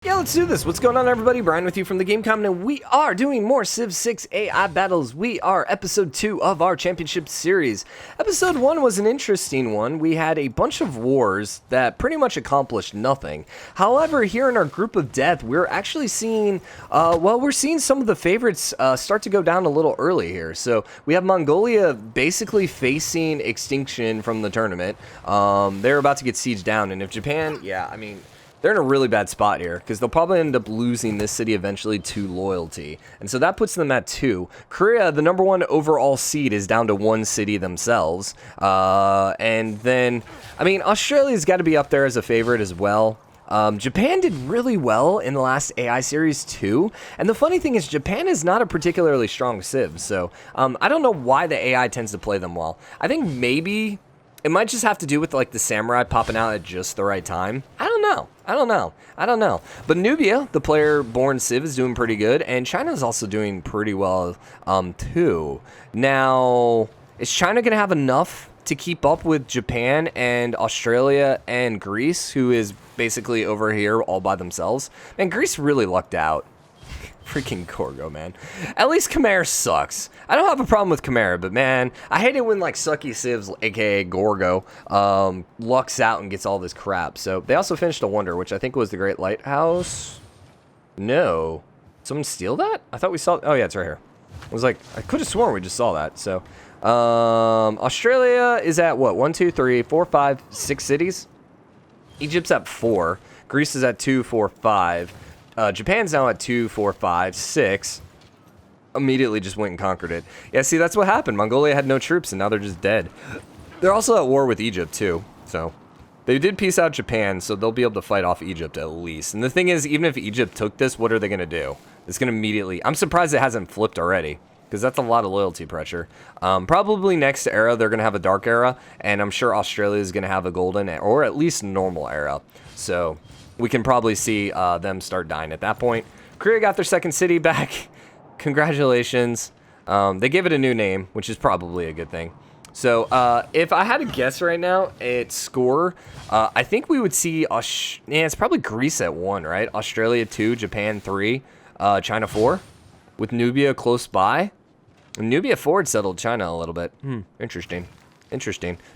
Yeah, let's do this. What's going on, everybody? Brian with you from TheGameCommon, and we are doing more Civ 6 AI battles. We are episode 2 of our championship series. Episode 1 was an interesting one. We had a bunch of wars that pretty much accomplished nothing. However, here in our group of death, we're actually seeing, we're seeing some of the favorites start to go down a little early here. So we have Mongolia basically facing extinction from the tournament. They're about to get sieged down, and if Japan, they're in a really bad spot here because they'll probably end up losing this city eventually to loyalty. And so that puts them at 2. Korea, the number 1 overall seed, is down to 1 city themselves. And then, Australia's got to be up there as a favorite as well. Japan did really well in the last AI series too. And the funny thing is Japan is not a particularly strong civ. So I don't know why the AI tends to play them well. I think maybe it might just have to do with like the samurai popping out at just the right time. I don't know. But Nubia, the player born Civ, is doing pretty good, and China's also doing pretty well too. Now, is China going to have enough to keep up with Japan and Australia and Greece, who is basically over here all by themselves? Man, Greece really lucked out. Freaking Gorgo, man. At least Khmer sucks. I don't have a problem with Khmer, but man, I hate it when like sucky civs, aka Gorgo, lucks out and gets all this crap. So they also finished a wonder, which I think was the Great Lighthouse. No. Someone steal that? I thought we saw. Oh yeah, it's right here. I was like, I could have sworn we just saw that. So Australia is at what? 1, 2, 3, 4, 5, 6 cities. Egypt's at 4. Greece is at 2, 4, 5. Japan's now at 2, 4, 5, 6. Immediately just went and conquered it. Yeah, see, that's what happened. Mongolia had no troops, and now they're just dead. They're also at war with Egypt, too. So, they did peace out Japan, so they'll be able to fight off Egypt at least. And the thing is, even if Egypt took this, what are they going to do? It's going to immediately... I'm surprised it hasn't flipped already, because that's a lot of loyalty pressure. Probably next era, they're going to have a dark era, and I'm sure Australia is going to have a golden, or at least normal era. So... we can probably see them start dying at that point. Korea got their second city back. Congratulations. They gave it a new name, which is probably a good thing. So if I had to guess right now at score, I think we would see, it's probably Greece at 1, right? Australia 2, Japan 3, China 4, with Nubia close by. Nubia forward settled China a little bit. Interesting.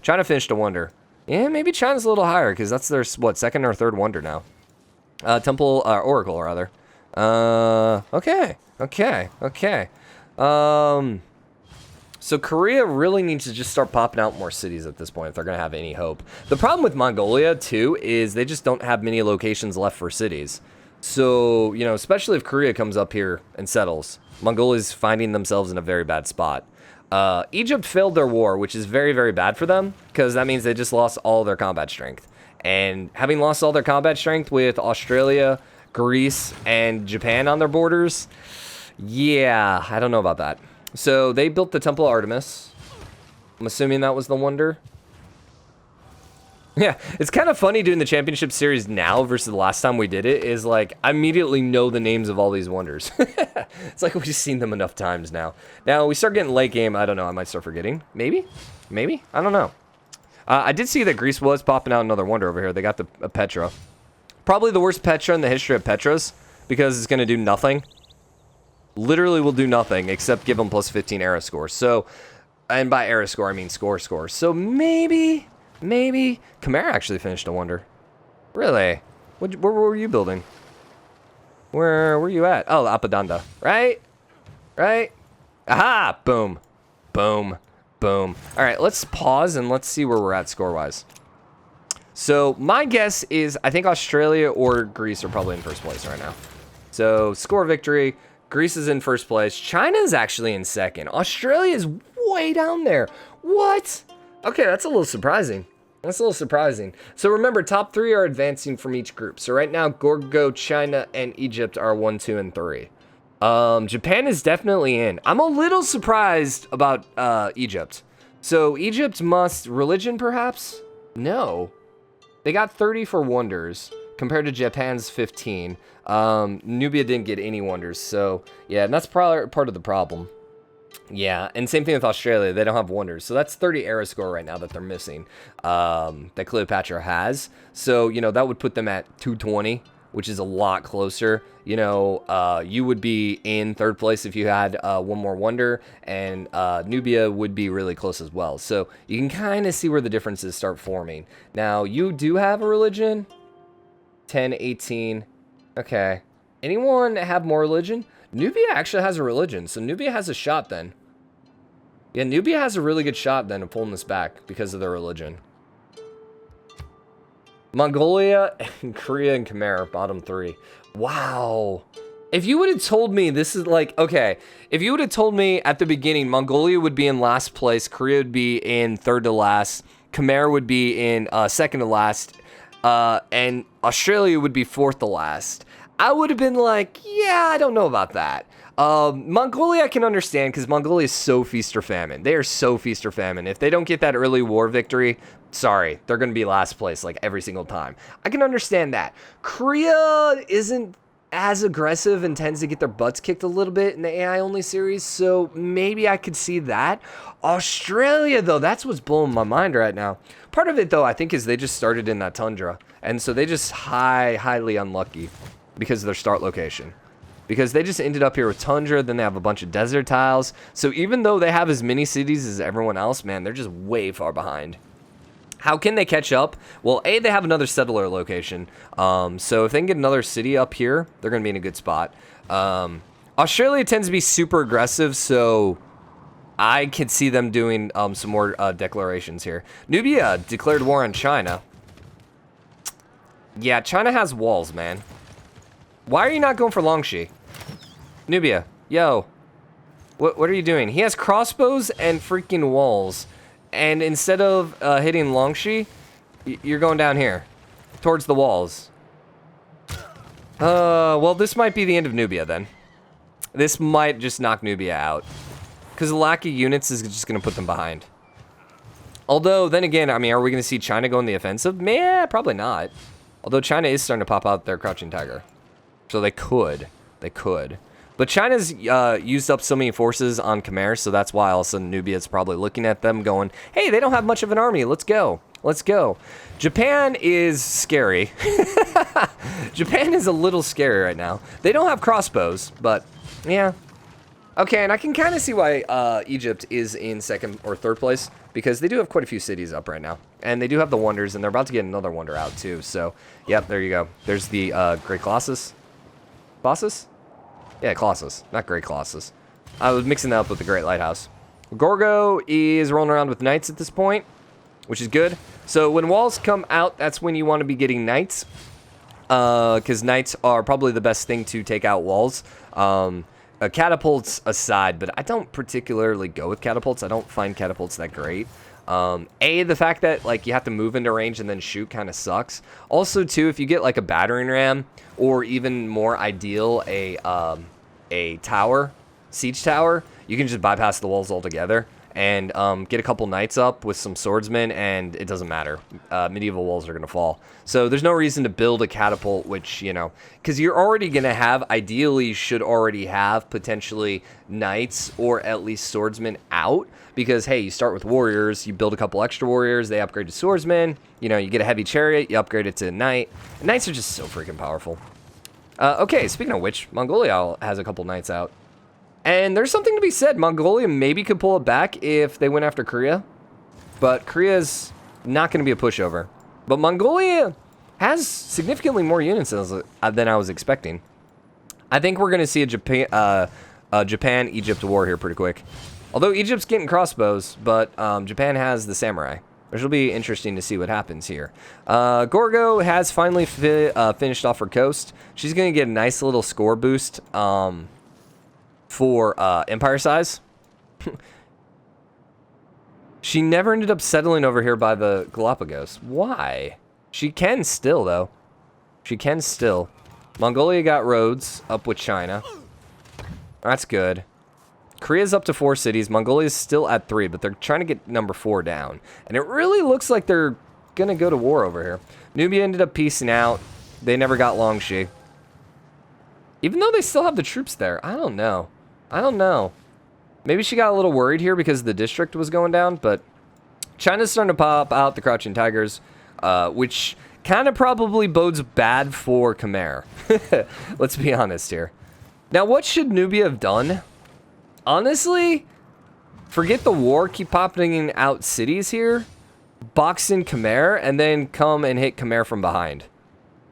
China finished a wonder. Yeah, maybe China's a little higher because that's their, second or third wonder now. Temple, Oracle, rather. Okay. So Korea really needs to just start popping out more cities at this point if they're going to have any hope. The problem with Mongolia, too, is they just don't have many locations left for cities. So, especially if Korea comes up here and settles, Mongolia's finding themselves in a very bad spot. Egypt failed their war, which is very, very bad for them, because that means they just lost all their combat strength. And having lost all their combat strength with Australia, Greece, and Japan on their borders, yeah, I don't know about that. So they built the Temple of Artemis. I'm assuming that was the wonder. Yeah, it's kind of funny doing the championship series now versus the last time we did it, is like, I immediately know the names of all these wonders. It's like we've seen them enough times now. Now, we start getting late game, I don't know, I might start forgetting. Maybe? I don't know. I did see that Greece was popping out another wonder over here. They got the Petra. Probably the worst Petra in the history of Petras, because it's going to do nothing. Literally will do nothing, except give them plus 15 era score. So, and by era score, I mean score. So maybe... Khmer actually finished a wonder. Really? Where were you building? Where were you at? Oh, Apadanda. Right? Aha! Boom. All right, let's pause and let's see where we're at score-wise. So my guess is I think Australia or Greece are probably in first place right now. So score victory. Greece is in first place. China's actually in second. Australia is way down there. What? Okay, that's a little surprising. So remember, top 3 are advancing from each group. So right now, Gorgo, China, and Egypt are 1, 2, and 3. Japan is definitely in. I'm a little surprised about Egypt. So Egypt must... religion, perhaps? No. They got 30 for wonders, compared to Japan's 15. Nubia didn't get any wonders. So, yeah, and that's probably part of the problem. Yeah, and same thing with Australia. They don't have wonders. So that's 30 era score right now that they're missing, that Cleopatra has. So, you know, that would put them at 220. which is a lot closer. You know, you would be in third place if you had one more wonder, and Nubia would be really close as well. So you can kind of see where the differences start forming. Now, you do have a religion. 10, 18. Okay. Anyone have more religion? Nubia actually has a religion, so Nubia has a shot then. Yeah, Nubia has a really good shot then of pulling this back because of their religion. Mongolia, and Korea, and Khmer, bottom 3. Wow. If you would have told me this is like, okay, if you would have told me at the beginning Mongolia would be in last place, Korea would be in third to last, Khmer would be in second to last, and Australia would be fourth to last, I would have been like, yeah, I don't know about that. Mongolia I can understand because Mongolia is so feast or famine. They are so feast or famine. If they don't get that early war victory, sorry, they're going to be last place like every single time. I can understand that. Korea isn't as aggressive and tends to get their butts kicked a little bit in the AI only series, so maybe I could see that. Australia, though, that's what's blowing my mind right now. Part of it, though, I think is they just started in that tundra, and so they just highly unlucky because of their start location. Because they just ended up here with tundra, then they have a bunch of desert tiles. So even though they have as many cities as everyone else, man, they're just way far behind. How can they catch up? Well, A, they have another settler location. So if they can get another city up here, they're going to be in a good spot. Australia tends to be super aggressive, so I could see them doing some more declarations here. Nubia declared war on China. Yeah, China has walls, man. Why are you not going for Longxi? Nubia, yo. What are you doing? He has crossbows and freaking walls. And instead of hitting Longxi, you're going down here. Towards the walls. Well, this might be the end of Nubia then. This might just knock Nubia out. Because the lack of units is just going to put them behind. Although, then again, I mean, are we going to see China go in the offensive? Meh, probably not. Although China is starting to pop out their Crouching Tiger. So they could. They could. But China's used up so many forces on Khmer, so that's why all of a sudden Nubia's probably looking at them going, hey, they don't have much of an army. Let's go. Let's go. Japan is scary. Japan is a little scary right now. They don't have crossbows, but yeah. Okay, and I can kind of see why Egypt is in second or third place, because they do have quite a few cities up right now. And they do have the wonders, and they're about to get another wonder out too. So, yep, there you go. There's the Great Colossus. Colossus? Yeah, Colossus, not Great Colossus. I was mixing that up with the Great Lighthouse. Gorgo is rolling around with knights at this point, which is good. So when walls come out, that's when you want to be getting knights, because knights are probably the best thing to take out walls. Catapults aside, but I don't particularly go with catapults. I don't find catapults that great. The fact that like you have to move into range and then shoot kind of sucks. Also, too, if you get like a battering ram, or even more ideal, a tower, siege tower, you can just bypass the walls altogether and get a couple knights up with some swordsmen, and it doesn't matter. Medieval walls are going to fall. So there's no reason to build a catapult, which, you know, because you're already going to have, ideally should already have potentially knights or at least swordsmen out. Because, hey, you start with warriors, you build a couple extra warriors, they upgrade to swordsmen, you know, you get a heavy chariot, you upgrade it to a knight. And knights are just so freaking powerful. Okay, speaking of which, Mongolia has a couple knights out. And there's something to be said. Mongolia maybe could pull it back if they went after Korea. But Korea's not going to be a pushover. But Mongolia has significantly more units than I was expecting. I think we're going to see a Japan-Egypt war here pretty quick. Although Egypt's getting crossbows, but Japan has the samurai. Which will be interesting to see what happens here. Gorgo has finally finished off her coast. She's going to get a nice little score boost for empire size. She never ended up settling over here by the Galapagos. Why? She can still, though. She can still. Mongolia got roads up with China. That's good. Korea's up to 4 cities. Mongolia's still at 3, but they're trying to get number 4 down. And it really looks like they're going to go to war over here. Nubia ended up piecing out. They never got Longxi. Even though they still have the troops there. I don't know. I don't know. Maybe she got a little worried here because the district was going down, but China's starting to pop out the Crouching Tigers, which kind of probably bodes bad for Khmer. Let's be honest here. Now, what should Nubia have done? Honestly, forget the war, keep popping out cities here, box in Khmer, and then come and hit Khmer from behind.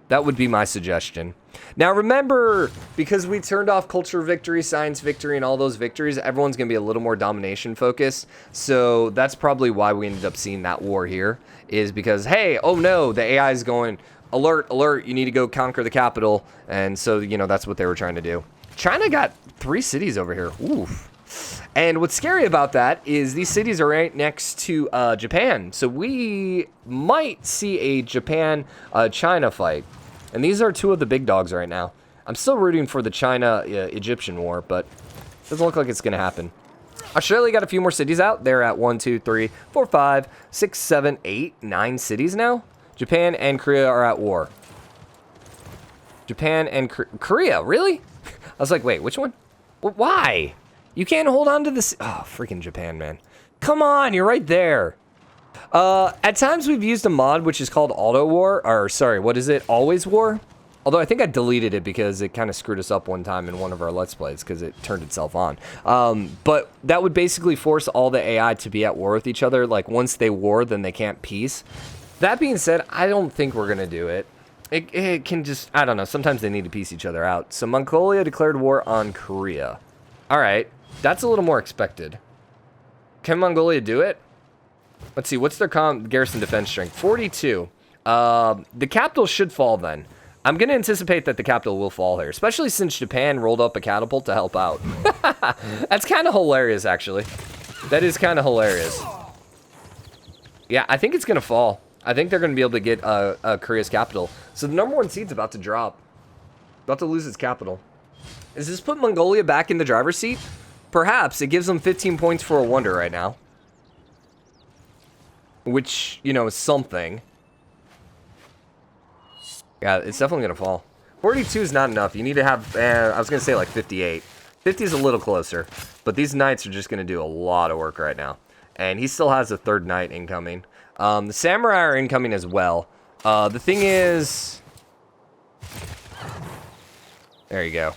That would be my suggestion. Now remember, because we turned off culture victory, science victory, and all those victories, everyone's going to be a little more domination focused. So that's probably why we ended up seeing that war here, is because, hey, oh no, the AI is going, alert, alert, you need to go conquer the capital. And so, you know, that's what they were trying to do. China got 3 cities over here. Oof. And what's scary about that is these cities are right next to Japan. So we might see a Japan-China fight. And these are 2 of the big dogs right now. I'm still rooting for the China-Egyptian war, but it doesn't look like it's going to happen. Australia got a few more cities out. They're at 1, 2, 3, 4, 5, 6, 7, 8, 9 cities now. Japan and Korea are at war. Japan and Korea, really? I was like, wait, which one? Why? You can't hold on to this. Oh, freaking Japan, man. Come on, you're right there. At times we've used a mod which is called Auto War, or sorry, what is it? Always War? Although I think I deleted it because it kind of screwed us up one time in one of our Let's Plays because it turned itself on. But that would basically force all the AI to be at war with each other. Like once they war, then they can't peace. That being said, I don't think we're going to do it. It can just, I don't know, sometimes they need to piece each other out. So Mongolia declared war on Korea. All right, that's a little more expected. Can Mongolia do it? Let's see, what's their garrison defense strength? 42. The capital should fall then. I'm going to anticipate that the capital will fall here, especially since Japan rolled up a catapult to help out. That's kind of hilarious, actually. That is kind of hilarious. Yeah, I think it's going to fall. I think they're going to be able to get Korea's capital. So the #1 seed's about to drop. About to lose its capital. Does this put Mongolia back in the driver's seat? Perhaps. It gives them 15 points for a wonder right now. Which, you know, is something. Yeah, it's definitely going to fall. 42 is not enough. You need to have, I was going to say like 58. 50 is a little closer. But these knights are just going to do a lot of work right now. And he still has a 3rd knight incoming. The samurai are incoming as well. The thing is... There you go.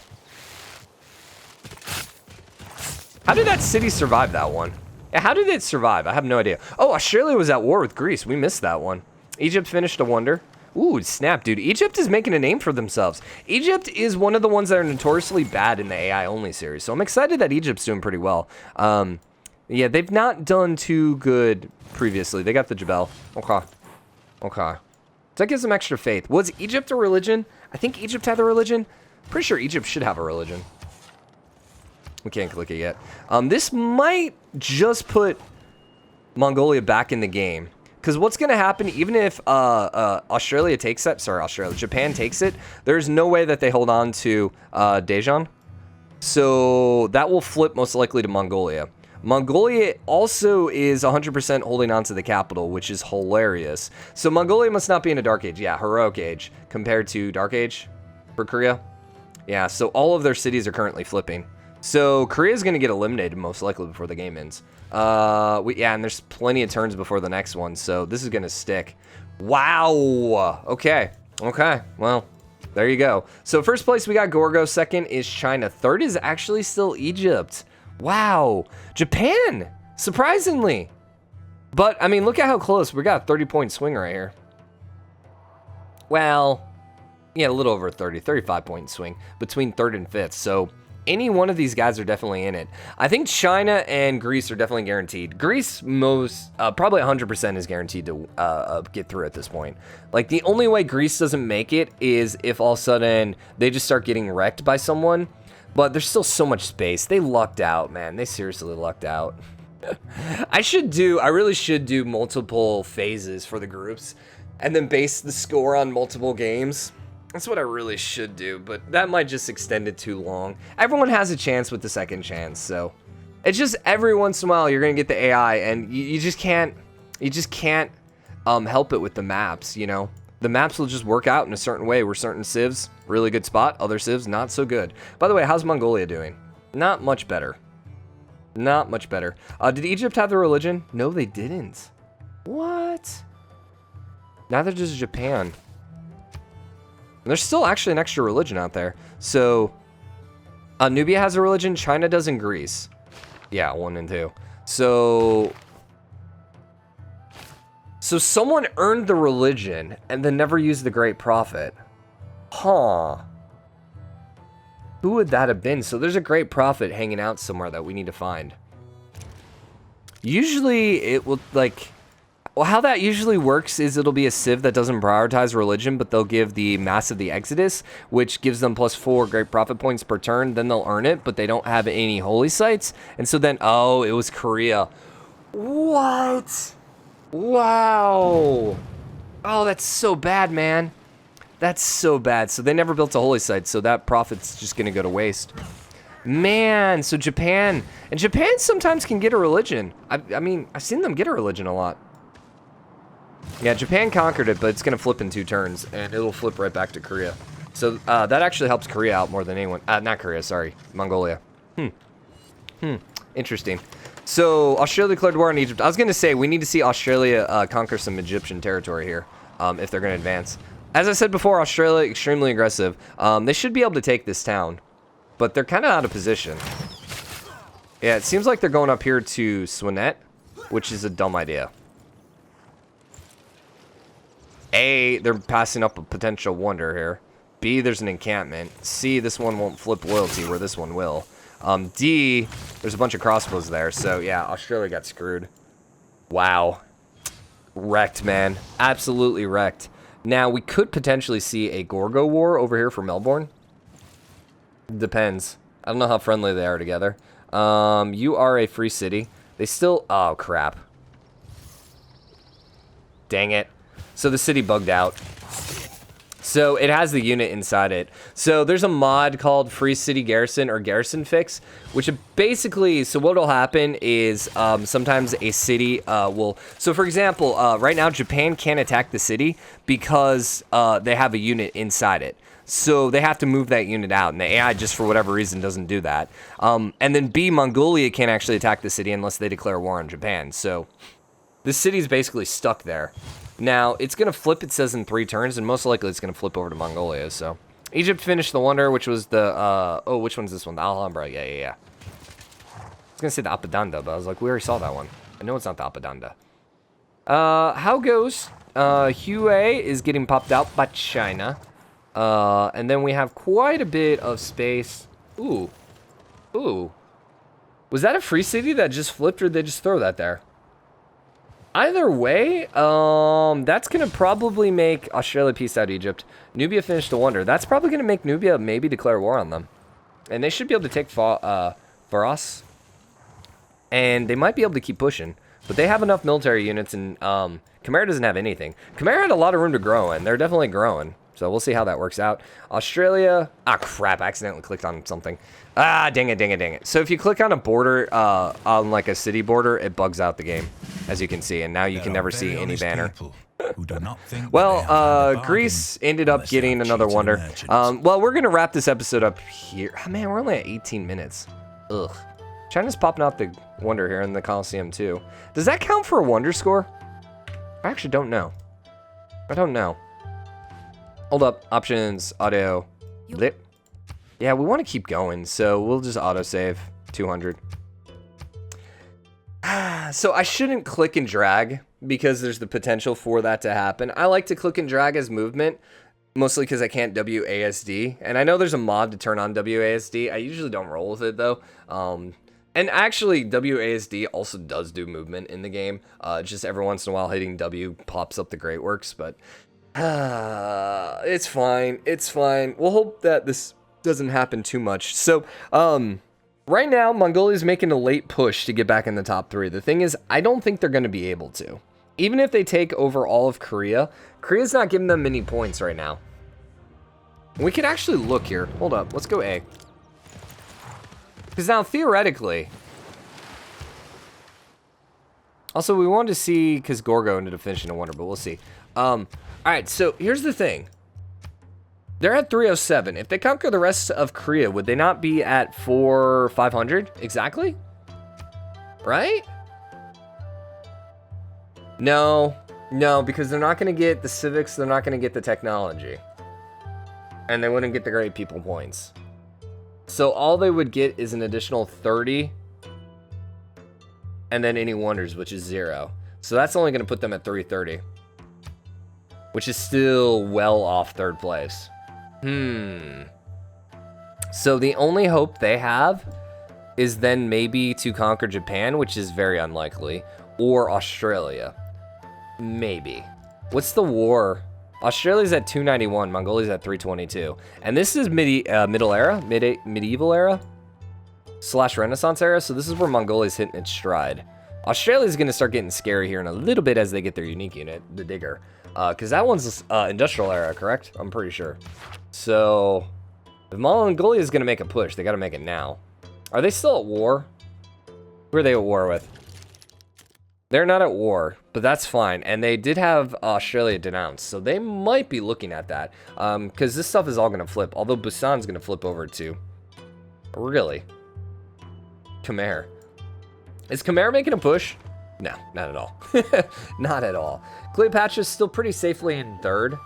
How did that city survive that one? Yeah, how did it survive? I have no idea. Oh, Australia was at war with Greece. We missed that one. Egypt finished a wonder. Ooh, snap, dude. Egypt is making a name for themselves. Egypt is one of the ones that are notoriously bad in the AI-only series. So I'm excited that Egypt's doing pretty well. Yeah, they've not done too good previously. They got the Jebel. Okay. Okay. So that gives them extra faith. Was Egypt a religion? I think Egypt had a religion. Pretty sure Egypt should have a religion. We can't click it yet. This might just put Mongolia back in the game. Because what's going to happen, even if Australia takes that, Japan takes it, there's no way that they hold on to Daejeon. So that will flip most likely to Mongolia. Mongolia also is 100% holding on to the capital, which is hilarious. So Mongolia must not be in a Dark Age. Yeah, Heroic Age compared to Dark Age for Korea. Yeah, so all of their cities are currently flipping. So Korea's going to get eliminated most likely before the game ends. Yeah, and there's plenty of turns before the next one, so this is going to stick. Wow. Okay. Okay. Well, there you go. So first place, we got Gorgo. Second is China. Third is actually still Egypt. Wow. Japan, surprisingly. But, I mean, look at how close. We got a 30-point swing right here. Well, yeah, a little over 30, 35-point swing between 3rd and 5th. So any one of these guys are definitely in it. I think China and Greece are definitely guaranteed. Greece probably 100% is guaranteed to get through at this point. Like, the only way Greece doesn't make it is if all of a sudden they just start getting wrecked by someone. But there's still so much space. They lucked out, man. They seriously lucked out. I really should do multiple phases for the groups and then base the score on multiple games. That's what I really should do, but that might just extend it too long. Everyone has a chance with the second chance, so it's just every once in a while you're gonna get the AI, and you just can't help it with the maps. You know, the maps will just work out in a certain way. Where certain civs really good spot, other civs not so good. By the way, how's Mongolia doing? Not much better. Not much better. Did Egypt have the religion? No, they didn't. What? Neither does Japan. And there's still actually an extra religion out there. So, Nubia has a religion, China does in Greece. Yeah, 1 and 2. So someone earned the religion and then never used the Great Prophet. Huh. Who would that have been? So there's a Great Prophet hanging out somewhere that we need to find. Usually it will, like... Well, how that usually works is it'll be a civ that doesn't prioritize religion, but they'll give the Mass of the Exodus, which gives them +4 Great Prophet points per turn. Then they'll earn it, but they don't have any holy sites. And so then, oh, it was Korea. What? Wow. Oh, that's so bad, man. That's so bad. So they never built a holy site, so that profit's just going to go to waste. Man, so Japan. And Japan sometimes can get a religion. I mean, I've seen them get a religion a lot. Yeah, Japan conquered it, but it's going to flip in 2 turns, and it'll flip right back to Korea. So that actually helps Korea out more than anyone. Not Korea, sorry. Mongolia. Interesting. So Australia declared war on Egypt. I was going to say, we need to see Australia conquer some Egyptian territory here if they're going to advance. As I said before, Australia, extremely aggressive. They should be able to take this town, but they're kind of out of position. Yeah, it seems like they're going up here to Swinet, which is a dumb idea. A, they're passing up a potential wonder here. B, there's an encampment. C, this one won't flip loyalty where this one will. D, there's a bunch of crossbows there. So, yeah, Australia got screwed. Wow. Wrecked, man. Absolutely wrecked. Now, we could potentially see a Gorgo war over here for Melbourne. Depends. I don't know how friendly they are together. You are a free city. They still... Oh, crap. Dang it. So the city bugged out. So it has the unit inside it. So there's a mod called Free City Garrison or Garrison Fix, which basically, so what will happen is sometimes a city will, so for example, right now Japan can't attack the city because they have a unit inside it. So they have to move that unit out, and the AI just for whatever reason doesn't do that. And then B, Mongolia can't actually attack the city unless they declare war on Japan. So this city's basically stuck there. Now, it's going to flip, it says, in 3 turns, and most likely it's going to flip over to Mongolia, so. Egypt finished the Wonder, which was the, oh, which one's this one? The Alhambra, yeah. I was going to say the Apadanda, but I was like, we already saw that one. I know it's not the Apadanda. How goes? Hue is getting popped out by China. And then we have quite a bit of space. Ooh. Was that a free city that just flipped, or did they just throw that there? Either way, that's going to probably make Australia peace out Egypt. Nubia finished the Wonder. That's probably going to make Nubia maybe declare war on them. And they should be able to take Faros. And they might be able to keep pushing. But they have enough military units, and Khmer doesn't have anything. Khmer had a lot of room to grow in. They're definitely growing. So we'll see how that works out. Australia. Ah, crap. I accidentally clicked on something. Ah, dang it. So if you click on a border, on like a city border, it bugs out the game, as you can see. And now you can never see any banner. Well, Greece ended up getting another Wonder. Well, we're going to wrap this episode up here. Oh, man, we're only at 18 minutes. Ugh. China's popping out the Wonder here in the Coliseum, too. Does that count for a Wonder score? I actually don't know. Hold up. Options. Audio. Blip. Yeah, we want to keep going, so we'll just autosave. 200. So I shouldn't click and drag because there's the potential for that to happen. I like to click and drag as movement, mostly because I can't WASD. And I know there's a mod to turn on WASD. I usually don't roll with it, though. And actually, WASD also does do movement in the game. Just every once in a while, hitting W pops up the Great Works, but it's fine. We'll hope that this doesn't happen too much. So, right now, Mongolia's making a late push to get back in the top 3. The thing is, I don't think they're going to be able to. Even if they take over all of Korea, Korea's not giving them many points right now. We could actually look here. Hold up. Let's go A. Because now, theoretically... Also, we wanted to see... Because Gorgo ended up finishing a Wonder, but we'll see. Alright, so here's the thing. They're at 307. If they conquer the rest of Korea, would they not be at 500 exactly? Right? No, because they're not going to get the civics. They're not going to get the technology. And they wouldn't get the great people points. So all they would get is an additional 30. And then any wonders, which is 0. So that's only going to put them at 330. Which is still well off 3rd place. So the only hope they have is then maybe to conquer Japan, which is very unlikely. Or Australia. Maybe. What's the war? Australia's at 291. Mongolia's at 322. And this is middle era? Medieval era? / Renaissance era. So this is where Mongolia's hitting its stride. Australia's going to start getting scary here in a little bit as they get their unique unit, the Digger. Because that one's industrial era, correct? I'm pretty sure. So, if Mongolia is going to make a push, they got to make it now. Are they still at war? Who are they at war with? They're not at war, but that's fine. And they did have Australia denounced, so they might be looking at that. Because this stuff is all going to flip, although Busan's going to flip over too. Really? Khmer. Is Khmer making a push? No, not at all. Not at all. Cleopatra's still pretty safely in 3rd.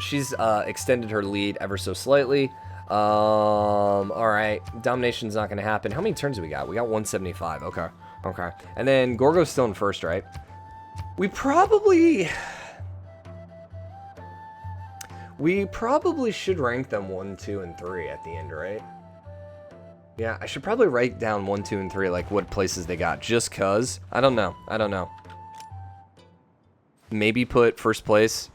She's extended her lead ever so slightly. All right. Domination's not going to happen. How many turns do we got? We got 175. Okay. Okay. And then Gorgo's still in 1st, right? We probably should rank them 1, 2, and 3 at the end, right? Yeah, I should probably write down 1, 2, and 3, like what places they got, just cause. I don't know. Maybe put 1st place.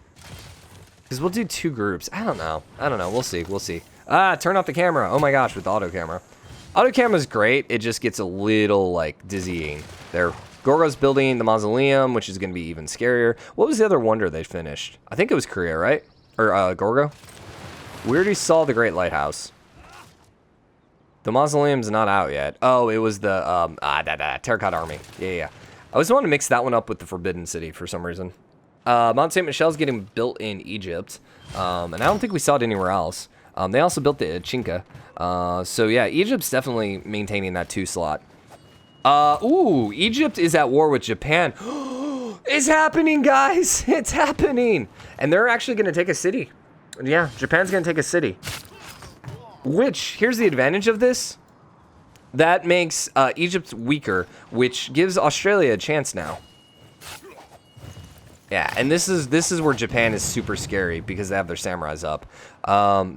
Because we'll do 2 groups. I don't know. We'll see. Ah, turn off the camera. Oh my gosh, with the auto camera. Auto camera's great. It just gets a little, like, dizzying. There. Gorgo's building the mausoleum, which is going to be even scarier. What was the other wonder they finished? I think it was Korea, right? Or, Gorgo? We already saw the Great Lighthouse. The mausoleum's not out yet. Oh, it was the, Terracotta Army. Yeah. I always wanted to mix that one up with the Forbidden City for some reason. Mount St. Michel's getting built in Egypt. And I don't think we saw it anywhere else. They also built the Chinka. So yeah, Egypt's definitely maintaining that 2 slot. Ooh, Egypt is at war with Japan. It's happening, guys. It's happening. And they're actually going to take a city. Yeah, Japan's going to take a city. Which, here's the advantage of this. That makes Egypt weaker, which gives Australia a chance now. Yeah, and this is where Japan is super scary because they have their samurais up.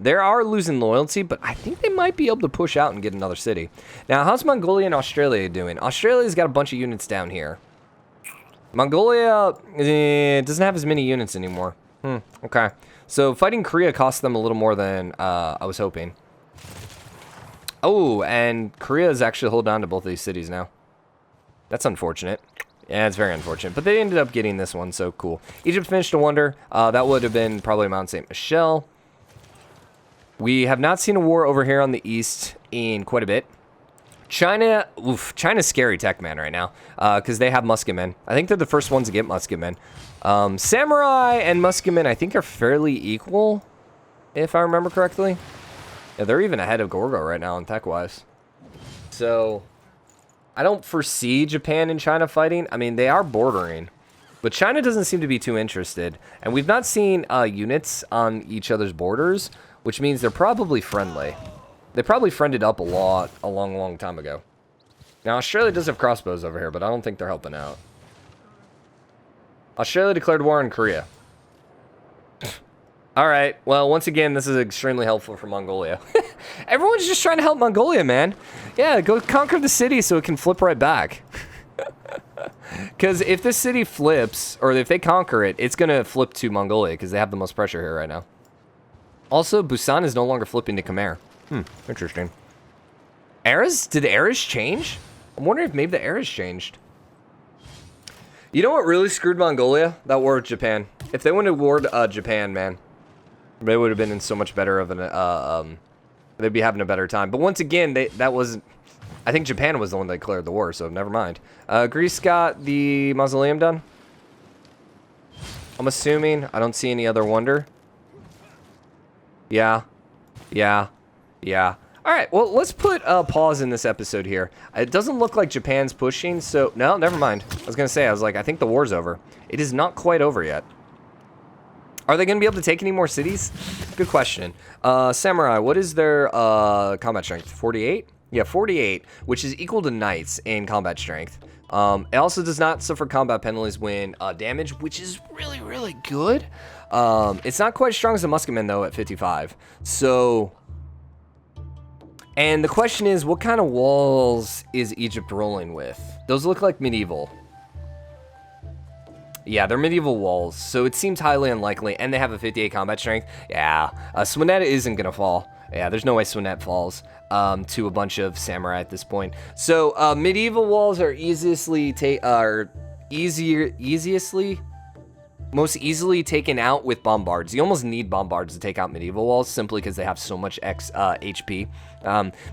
They are losing loyalty, but I think they might be able to push out and get another city. Now, how's Mongolia and Australia doing? Australia's got a bunch of units down here. Mongolia doesn't have as many units anymore. Okay. So fighting Korea cost them a little more than I was hoping. Oh, and Korea is actually holding on to both of these cities now. That's unfortunate. Yeah, it's very unfortunate. But they ended up getting this one, so cool. Egypt finished a wonder. That would have been probably Mount St. Michel. We have not seen a war over here on the east in quite a bit. China, China's scary tech man right now because they have musketmen. I think they're the first ones to get musketmen. Samurai and musketmen, I think, are fairly equal, if I remember correctly. Yeah, they're even ahead of Gorgo right now in tech-wise. So, I don't foresee Japan and China fighting. I mean, they are bordering. But China doesn't seem to be too interested. And we've not seen units on each other's borders, which means they're probably friendly. They probably friended up a lot a long time ago. Now, Australia does have crossbows over here, but I don't think they're helping out. Australia declared war on Korea. Alright, well, once again, this is extremely helpful for Mongolia. Everyone's just trying to help Mongolia, man. Yeah, go conquer the city so it can flip right back. Because if this city flips, or if they conquer it, it's going to flip to Mongolia, because they have the most pressure here right now. Also, Busan is no longer flipping to Khmer. Interesting. Eras? Did the eras change? I'm wondering if maybe the eras changed. You know what really screwed Mongolia? That war with Japan. If they wouldn't have warred Japan, man, they would have been in so much better of an, they'd be having a better time. But once again, that wasn't, I think Japan was the one that declared the war, so never mind. Greece got the mausoleum done. I'm assuming. I don't see any other wonder. Yeah. All right, well, let's put a pause in this episode here. It doesn't look like Japan's pushing, so... No, never mind. I was going to say, I was like, I think the war's over. It is not quite over yet. Are they going to be able to take any more cities? Good question. Samurai, what is their combat strength? 48? Yeah, 48, which is equal to knights in combat strength. It also does not suffer combat penalties when damage, which is really, really good. It's not quite as strong as the musketmen, though, at 55. So, and the question is, what kind of walls is Egypt rolling with? Those look like medieval. Yeah, they're medieval walls, so it seems highly unlikely, and they have a 58 combat strength. Yeah, Swinet isn't going to fall. Yeah, there's no way Swinet falls to a bunch of samurai at this point. So, medieval walls are most easily taken out with bombards. You almost need bombards to take out medieval walls simply because they have so much HP.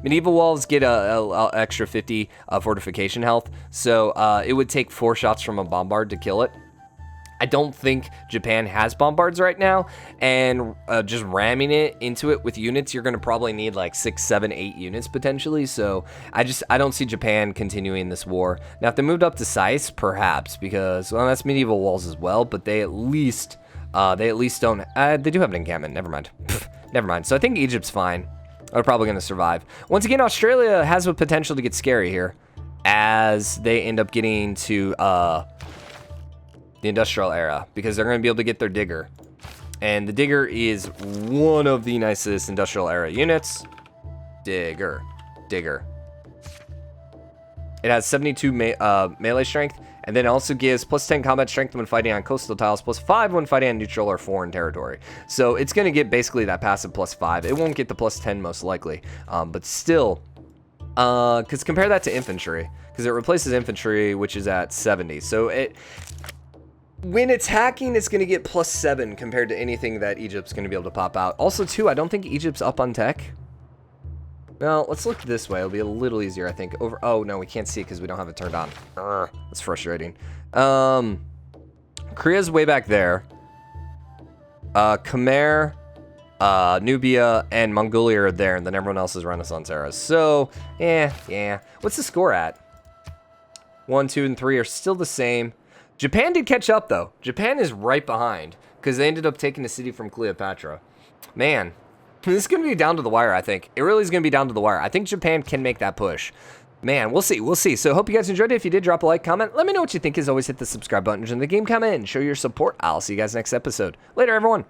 Medieval walls get a extra 50 fortification health, so it would take 4 shots from a bombard to kill it. I don't think Japan has bombards right now, and just ramming it into it with units, you're going to probably need like 6, 7, 8 units potentially. So I don't see Japan continuing this war. Now, if they moved up to CIVS, perhaps, because well, that's medieval walls as well. But they at least don't. They do have an encampment. Never mind. Never mind. So I think Egypt's fine. They're probably going to survive. Once again, Australia has the potential to get scary here, as they end up getting to the industrial era, because they're going to be able to get their digger, and the digger is one of the nicest industrial era units. Digger. It has 72 melee strength, and then it also gives plus 10 combat strength when fighting on coastal tiles, plus 5 when fighting on neutral or foreign territory. So it's going to get basically that passive plus 5. It won't get the plus 10 most likely, but still, because compare that to infantry, because it replaces infantry, which is at 70. So when it's hacking, it's going to get plus 7 compared to anything that Egypt's going to be able to pop out. Also, too, I don't think Egypt's up on tech. Well, let's look this way. It'll be a little easier, I think. Oh, no, we can't see it because we don't have it turned on. That's frustrating. Korea's way back there. Khmer, Nubia, and Mongolia are there, and then everyone else is Renaissance era. So, yeah. What's the score at? 1, 2, and 3 are still the same. Japan did catch up, though. Japan is right behind, because they ended up taking the city from Cleopatra. Man, this is going to be down to the wire, I think. It really is going to be down to the wire. I think Japan can make that push. Man, we'll see. So hope you guys enjoyed it. If you did, drop a like, comment. Let me know what you think. As always, hit the subscribe button in the game comment and show your support. I'll see you guys next episode. Later, everyone.